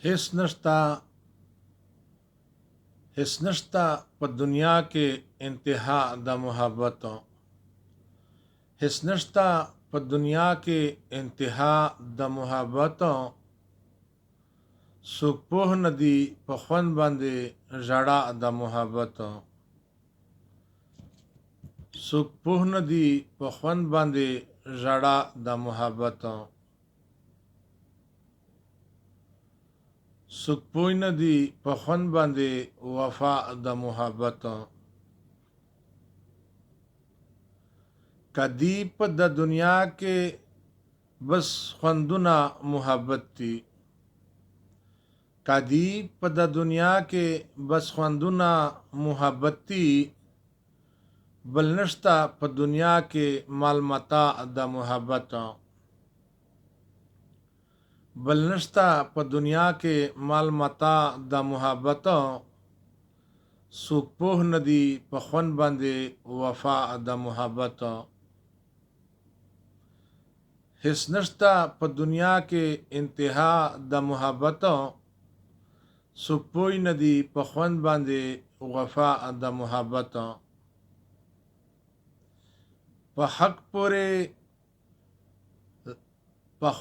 هیڅ نشته په دنیا کې انتها د محبتو. هیڅ نشته په دنیا کې انتها د محبتو. څوک پوه نه دي په خوند باندې ژړا د محبتو. څوک پوه نه دي په خوند باندې ژړا د محبتو. څوک پوه نه دي په خوند باندې وفا د محبتو. کدی په د دنیا کې بس خوندونه محبت دي. کدی په د دنیا کې بس خوندونه محبت دي. بل نشته په دنیا کې مال متاع د محبتو. بل نشته په دنیا کې مال متاع د محبتو. څوک پوه نه دي په خوند باندې وفا د محبتو. هیڅ نشته په دنیا کې انتها د محبتو. څوک پوه نه دي په خوند باندې وفا د محبتو. په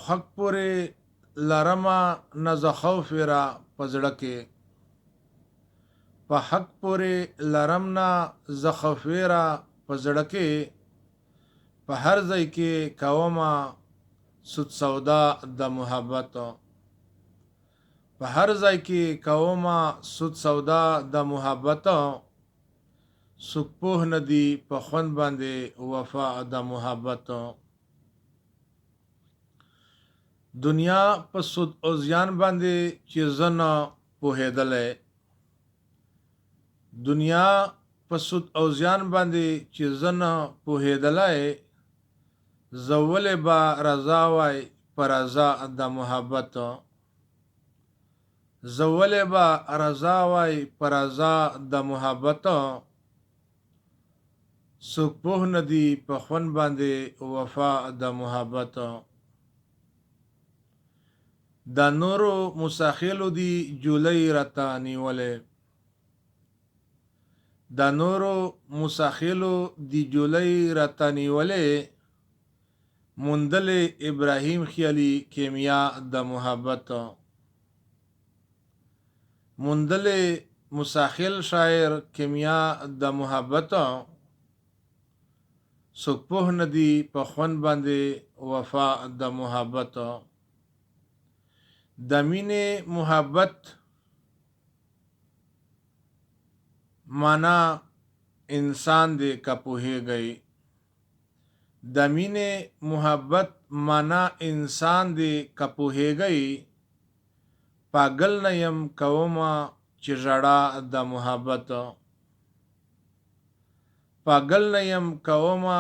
حق پورې لرمه نه ز خوف را په زړه کې. په حق پورې لرم نه ز خوف را په زړه کې. په هر ځای کې کومه سود سودا د محبتو. په هر ځای کې کومه سود سودا د محبتو. څوک پوه نه دي په خوند باندې وفا د محبتو. دنیا په سود او زیان باندې چې زه نه پوهېدلی. دنیا په سود او زیان باندې چې زه نه پوهېدلی. زه ولې به رضا وای په رضا د محبتو. زه ولې به رضا وای په رضا د محبتو. څوک پوه نه دي په خوند باندې وفا د محبتو. د نورو مساخیلو دی جولۍ راته نیولې. د نورو مساخیلو دی جولۍ راته نیولې. موندلې ابراهیم خیالي کیمیا د محبتو. موندلې مساخیل شاعر کیمیا د محبتو. څوک پوه نه دي په خوند باندې وفا د محبتو. د مینې محبت معنا انسان دی که پوهېږئ. د مینې محبت معنا انسان دی که پوهېږئ. پاگل نه یم کومه چې ژړا د محبتو. پاگل نه یم کومه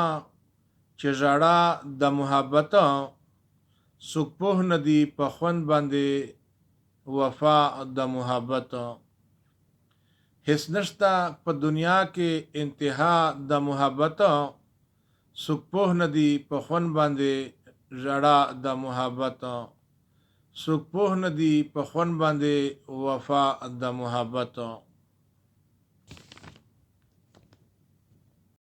چې ژړا د محبتو. څوک پوه نه دي په خوند باندې وفا د محبتو. هیڅ نشته په دنیا کې انتها د محبتو. څوک پوه نه دي په خوند باندې ژړا د محبتو. څوک پوه نه دي په خوند باندې وفا د محبتو.